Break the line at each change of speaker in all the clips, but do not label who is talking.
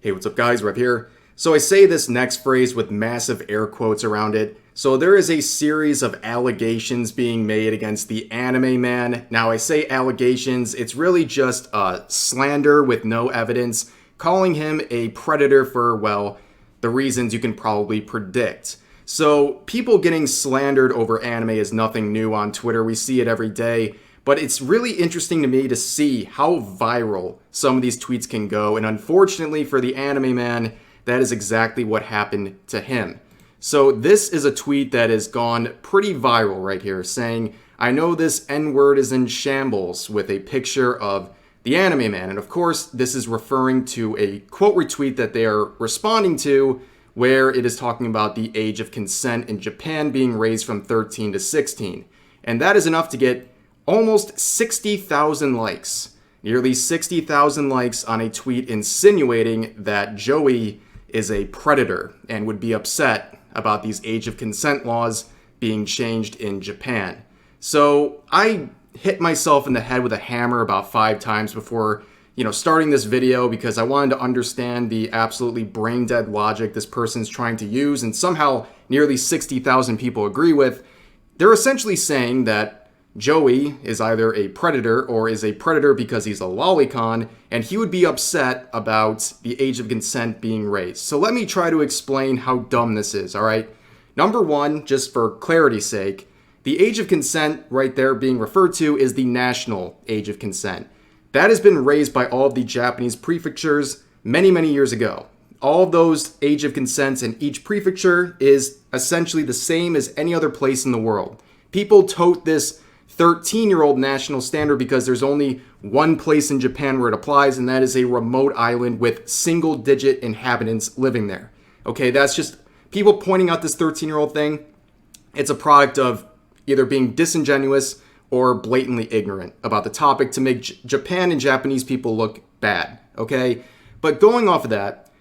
Hey, what's up guys, Rev here. So I say this next phrase with massive air quotes around it. So there is a series of allegations being made against the anime man. Now I say allegations, it's really just slander with no evidence, calling him a predator for, well, the reasons you can probably predict. So people getting slandered over anime is nothing new on Twitter, we see it every day. But it's really interesting to me to see how viral some of these tweets can go. And unfortunately for the anime man, that is exactly what happened to him. So this is a tweet that has gone pretty viral right here, saying, "I know this N-word is in shambles," with a picture of the anime man. And of course, this is referring to a quote retweet that they are responding to, where it is talking about the age of consent in Japan being raised from 13 to 16. And that is enough to get almost 60,000 likes, nearly 60,000 likes on a tweet insinuating that Joey is a predator and would be upset about these age of consent laws being changed in Japan. So I hit myself in the head with a hammer about 5 times before, starting this video, because I wanted to understand the absolutely brain dead logic this person's trying to use, and somehow nearly 60,000 people agree with. They're essentially saying that Joey is either a predator or is a predator because he's a lolicon, and he would be upset about the age of consent being raised. So let me try to explain how dumb this is, alright? Number one, just for clarity's sake, the age of consent right there being referred to is the national age of consent. That has been raised by all of the Japanese prefectures many, many years ago. All of those age of consents in each prefecture is essentially the same as any other place in the world. People tote this 13-year-old national standard because there's only one place in Japan where it applies, and that is a remote island with single-digit inhabitants living there. Okay, that's just people pointing out this 13-year-old thing. It's a product of either being disingenuous or blatantly ignorant about the topic to make Japan and Japanese people look bad, okay? But going off of that,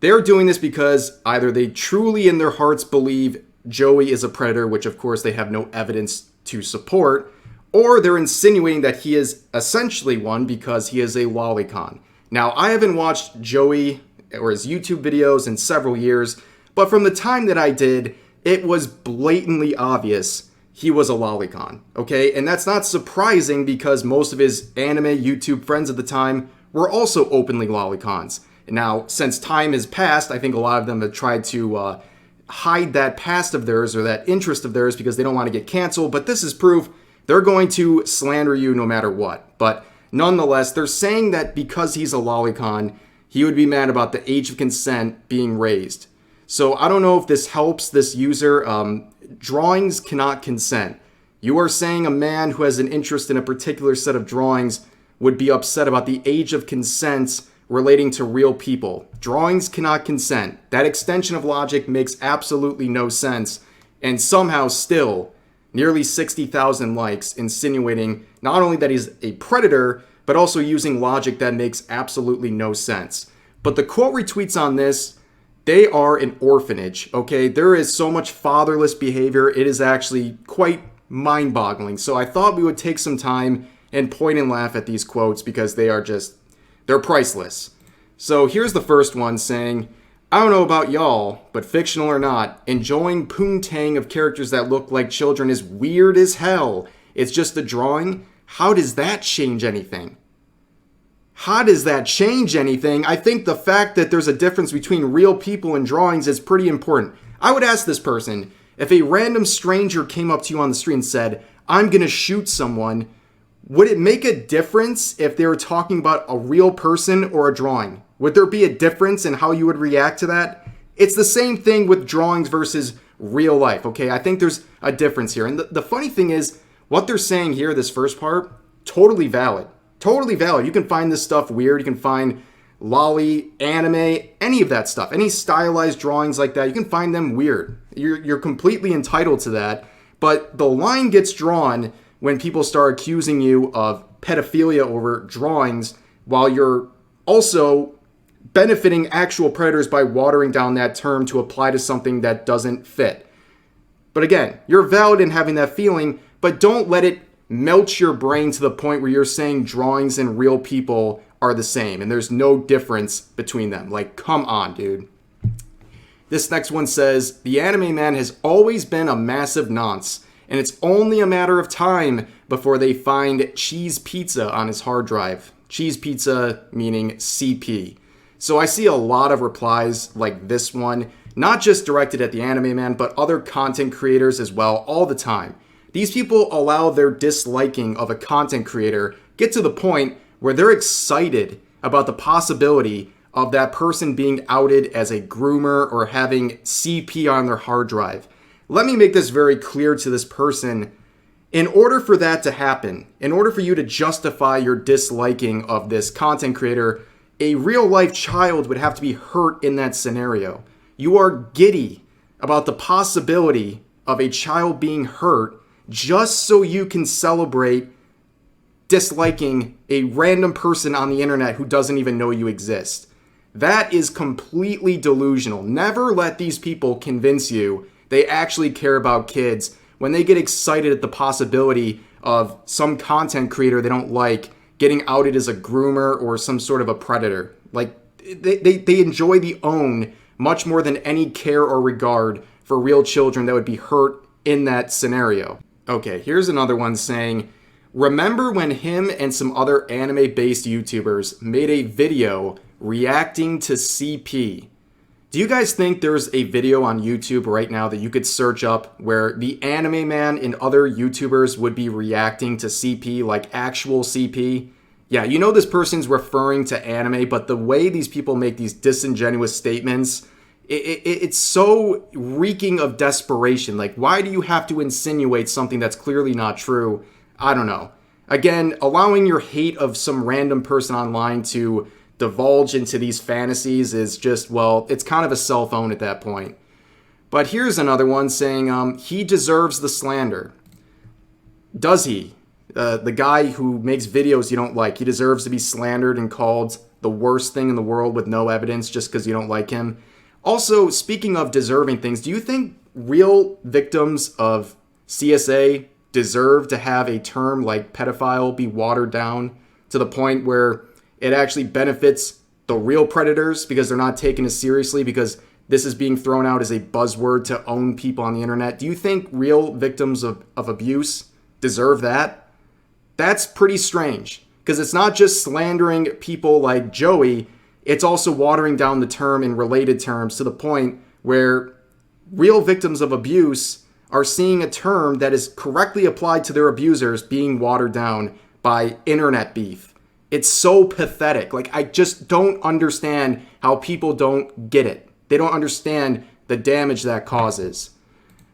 they're doing this because either they truly in their hearts believe Joey is a predator, which of course they have no evidence to support, or they're insinuating that he is essentially one because he is a lolicon. Now, I haven't watched Joey or his YouTube videos in several years, but from the time that I did, it was blatantly obvious he was a lolicon, okay? And that's not surprising because most of his anime YouTube friends at the time were also openly lolicons. Now, since time has passed, I think a lot of them have tried to hide that past of theirs or that interest of theirs because they don't want to get canceled, but this is proof they're going to slander you no matter what. But nonetheless, they're saying that because he's a lolicon, he would be mad about the age of consent being raised. So I don't know if this helps this user. Drawings cannot consent. You are saying a man who has an interest in a particular set of drawings would be upset about the age of consent relating to real people. Drawings cannot consent. That extension of logic makes absolutely no sense. And somehow still, nearly 60,000 likes insinuating not only that he's a predator, but also using logic that makes absolutely no sense. But the quote retweets on this, they are an orphanage, okay? There is so much fatherless behavior, it is actually quite mind-boggling. So I thought we would take some time and point and laugh at these quotes because they're priceless. So here's the first one saying, "I don't know about y'all, but fictional or not, enjoying poontang of characters that look like children is weird as hell. It's just a drawing. How does that change anything?" How does that change anything? I think the fact that there's a difference between real people and drawings is pretty important. I would ask this person, if a random stranger came up to you on the street and said, "I'm gonna shoot someone," would it make a difference if they were talking about a real person or a drawing? Would there be a difference in how you would react to that? It's the same thing with drawings versus real life, okay? I think there's a difference here. And the funny thing is, what they're saying here, this first part, totally valid. Totally valid. You can find this stuff weird. You can find lolly, anime, any of that stuff. Any stylized drawings like that, you can find them weird. You're completely entitled to that. But the line gets drawn when people start accusing you of pedophilia over drawings while you're also benefiting actual predators by watering down that term to apply to something that doesn't fit. But again, you're valid in having that feeling, but don't let it melt your brain to the point where you're saying drawings and real people are the same, and there's no difference between them. Like, come on, dude. This next one says, the anime man has always been a massive nonce, and it's only a matter of time before they find cheese pizza on his hard drive. Cheese pizza meaning CP. So I see a lot of replies like this one, not just directed at the anime man, but other content creators as well, all the time. These people allow their disliking of a content creator get to the point where they're excited about the possibility of that person being outed as a groomer or having CP on their hard drive. Let me make this very clear to this person. In order for that to happen, in order for you to justify your disliking of this content creator, a real-life child would have to be hurt in that scenario. You are giddy about the possibility of a child being hurt just so you can celebrate disliking a random person on the internet who doesn't even know you exist. That is completely delusional. Never let these people convince you they actually care about kids when they get excited at the possibility of some content creator they don't like getting outed as a groomer or some sort of a predator. Like, they enjoy the own much more than any care or regard for real children that would be hurt in that scenario. Okay, here's another one saying, remember when him and some other anime-based YouTubers made a video reacting to CP? Do you guys think there's a video on YouTube right now that you could search up where the anime man and other YouTubers would be reacting to CP, like actual CP? Yeah, you know this person's referring to anime, but the way these people make these disingenuous statements, it's so reeking of desperation. Like, why do you have to insinuate something that's clearly not true? I don't know. Again, allowing your hate of some random person online to divulge into these fantasies is just, well, it's kind of a cell phone at that point. But here's another one saying, he deserves the slander. Does he? The guy who makes videos you don't like, he deserves to be slandered and called the worst thing in the world with no evidence just because you don't like him. Also, speaking of deserving things, do you think real victims of CSA deserve to have a term like pedophile be watered down to the point where it actually benefits the real predators because they're not taken as seriously because this is being thrown out as a buzzword to own people on the internet? Do you think real victims of abuse deserve that? That's pretty strange because it's not just slandering people like Joey, it's also watering down the term in related terms to the point where real victims of abuse are seeing a term that is correctly applied to their abusers being watered down by internet beef. It's so pathetic. Like, I just don't understand how people don't get it. They don't understand the damage that causes.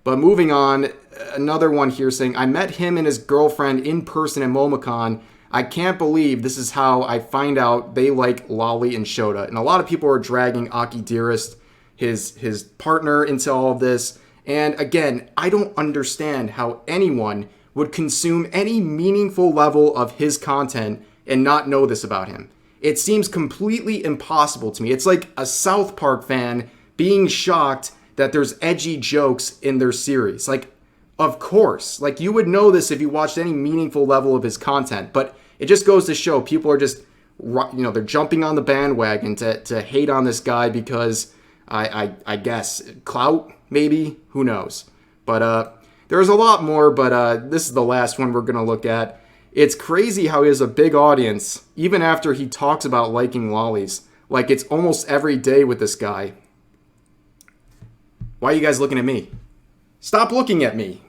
But moving on, another one here saying, I met him and his girlfriend in person at MomoCon. I can't believe this is how I find out they like Lolly and Shota. And a lot of people are dragging Aki Dearest, his partner, into all of this. And again, I don't understand how anyone would consume any meaningful level of his content and not know this about him. It seems completely impossible to me. It's like a South Park fan being shocked that there's edgy jokes in their series. Like, of course. Like, you would know this if you watched any meaningful level of his content. But it just goes to show people are just, they're jumping on the bandwagon to hate on this guy because, I guess, clout, maybe? Who knows? But there's a lot more, but this is the last one we're going to look at. It's crazy how he has a big audience, even after he talks about liking lollies. Like, it's almost every day with this guy. Why are you guys looking at me? Stop looking at me.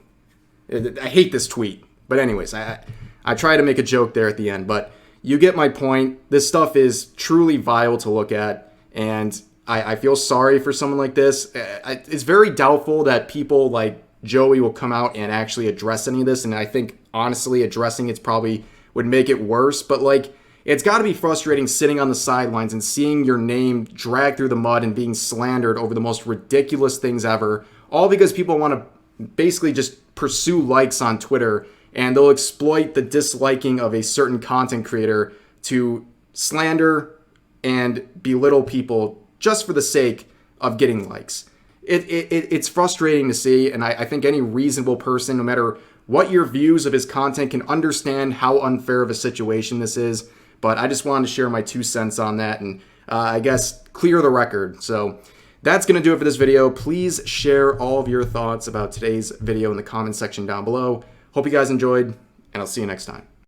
I hate this tweet. But anyways, I try to make a joke there at the end, but you get my point. This stuff is truly vile to look at, and I feel sorry for someone like this. It's very doubtful that people like Joey will come out and actually address any of this, and I think, honestly, addressing it probably would make it worse, but like, it's got to be frustrating sitting on the sidelines and seeing your name dragged through the mud and being slandered over the most ridiculous things ever, all because people want to basically just pursue likes on Twitter, and they'll exploit the disliking of a certain content creator to slander and belittle people just for the sake of getting likes. It's frustrating to see, and I think any reasonable person, no matter what your views of his content, can understand how unfair of a situation this is. But I just wanted to share my 2 cents on that and I guess clear the record. So that's going to do it for this video. Please share all of your thoughts about today's video in the comment section down below. Hope you guys enjoyed, and I'll see you next time.